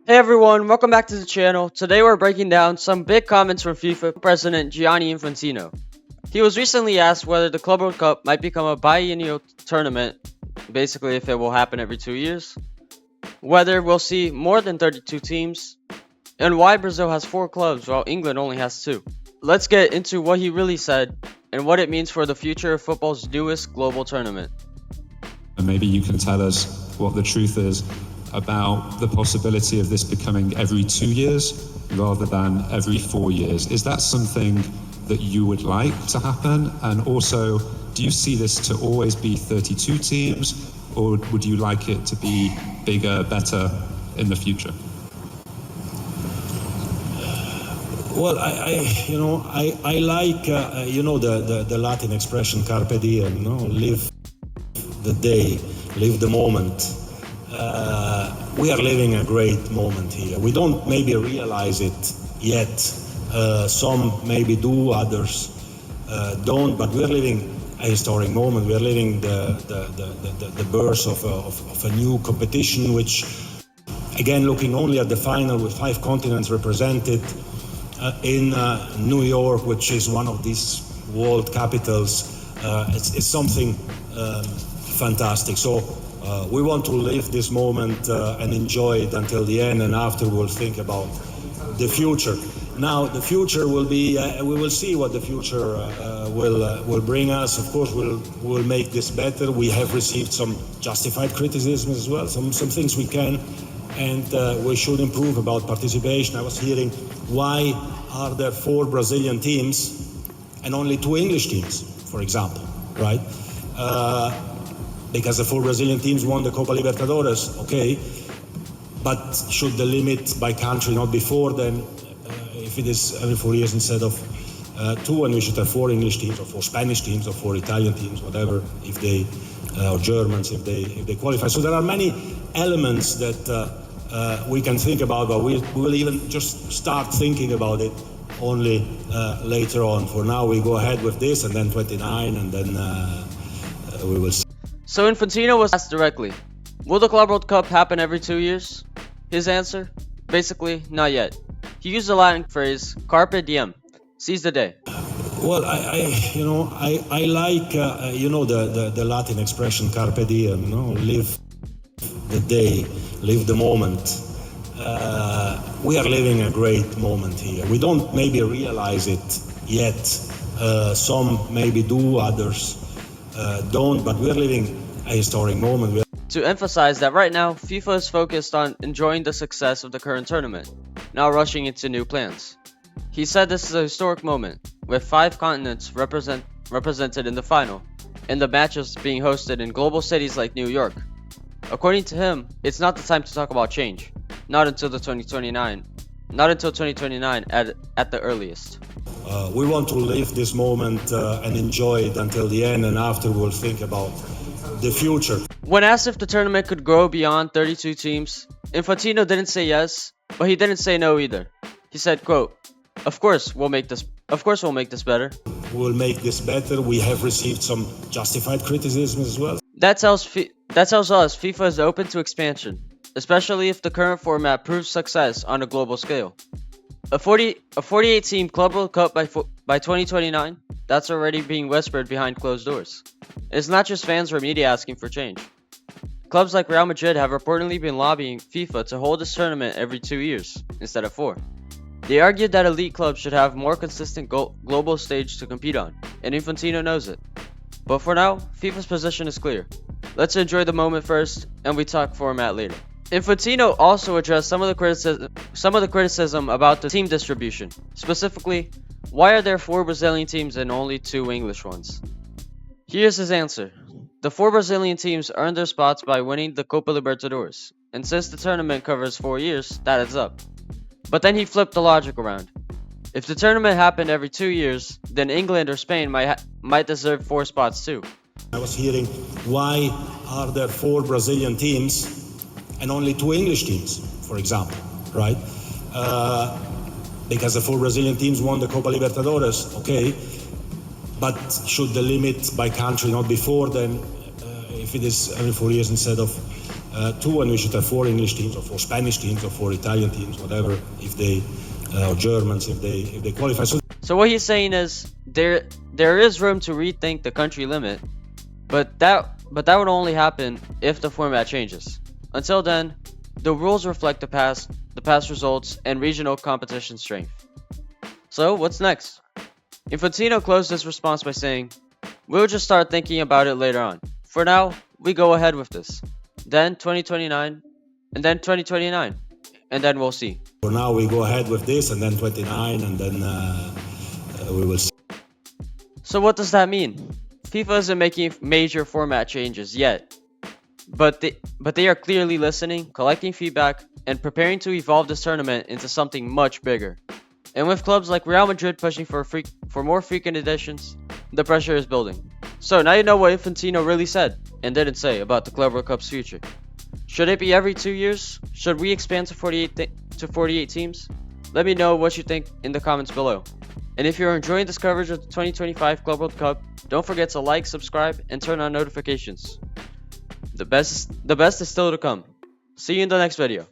Hey everyone, welcome back to the channel. Today we're breaking down some big comments from FIFA President Gianni Infantino. He was recently asked whether the Club World Cup might become a biennial tournament, basically if it will happen every 2 years, whether we'll see more than 32 teams, and why Brazil has 4 clubs while England only has 2. Let's get into what he really said and what it means for the future of football's newest global tournament. And maybe you can tell us what the truth is about the possibility of this becoming every 2 years rather than every 4 years. Is that something that you would like to happen? And also, do you see this to always be 32 teams, or would you like it to be bigger, better in the future? Well, I like the Latin expression carpe diem, live the day, live the moment. We are living a great moment here. We don't maybe realize it yet. Some maybe do, others don't. But we are living a historic moment. We are living the birth of a new competition, which, again, looking only at the final with 5 continents represented in New York, which is one of these world capitals, it's something fantastic. So we want to live this moment and enjoy it until the end, and after we'll think about the future. Now, the future will be, we will see what the future will bring us. Of course, we'll make this better. We have received some justified criticism as well, some things we can and we should improve about participation. I was hearing, why are there 4 Brazilian teams and only 2 English teams, for example, right? Because the 4 Brazilian teams won the Copa Libertadores, okay, but should the limit by country not be 4, then if it is every 4 years instead of 2, and we should have 4 English teams or 4 Spanish teams or 4 Italian teams, whatever, if they or Germans if they qualify. So there are many elements that we can think about, but we will even just start thinking about it only later on. For now, we go ahead with this, and then 29, and then we will see. So Infantino was asked directly, will the Club World Cup happen every 2 years? His answer? Basically, not yet. He used the Latin phrase, carpe diem, seize the day. Well, I like, the Latin expression carpe diem, live the day, live the moment. We are living a great moment here. We don't maybe realize it yet. Some maybe do, others don't, but we are living a historic moment. To emphasize that right now, FIFA is focused on enjoying the success of the current tournament, not rushing into new plans. He said this is a historic moment, with 5 continents represented in the final, and the matches being hosted in global cities like New York. According to him, it's not the time to talk about change, not until 2029 at the earliest. We want to live this moment and enjoy it until the end, and after we'll think about the future. When asked if the tournament could grow beyond 32 teams, Infantino didn't say yes, but he didn't say no either. He said, quote, Of course we'll make this better. We'll make this better. We have received some justified criticism as well. That tells us FIFA is open to expansion, especially if the current format proves success on a global scale. A 48-team Club World Cup by 2029, that's already being whispered behind closed doors. It's not just fans or media asking for change. Clubs like Real Madrid have reportedly been lobbying FIFA to hold this tournament every 2 years, instead of 4. They argued that elite clubs should have more consistent global stage to compete on, and Infantino knows it. But for now, FIFA's position is clear. Let's enjoy the moment first, and we talk format later. Infantino also addressed some of the criticism about the team distribution. Specifically, why are there 4 Brazilian teams and only 2 English ones? Here's his answer. The 4 Brazilian teams earned their spots by winning the Copa Libertadores, and since the tournament covers 4 years, that adds up. But then he flipped the logic around. If the tournament happened every 2 years, then England or Spain might deserve 4 spots too. I was hearing, why are there 4 Brazilian teams and only 2 English teams, for example, right? Because the 4 Brazilian teams won the Copa Libertadores, okay, but should the limit by country not be 4, then if it is every 4 years instead of Two, and we should have 4 English teams or 4 Spanish teams or 4 Italian teams, whatever, if they or Germans if they qualify. So what he's saying is there is room to rethink the country limit, but that would only happen if the format changes. Until then, the rules reflect the past results and regional competition strength. So what's next? Infantino closed his response by saying, "We'll just start thinking about it later on. For now, we go ahead with this. Then 2029, and then 2029, and then we'll see." For now, we go ahead with this, and then 29, and then we will see. So what does that mean? FIFA isn't making major format changes yet, but they are clearly listening, collecting feedback, and preparing to evolve this tournament into something much bigger. And with clubs like Real Madrid pushing for more frequent editions, the pressure is building. So now you know what Infantino really said and didn't say about the Club World Cup's future. Should it be every 2 years? Should we expand to 48 teams? Let me know what you think in the comments below. And if you're enjoying this coverage of the 2025 Club World Cup, don't forget to like, subscribe, and turn on notifications. The best is still to come. See you in the next video.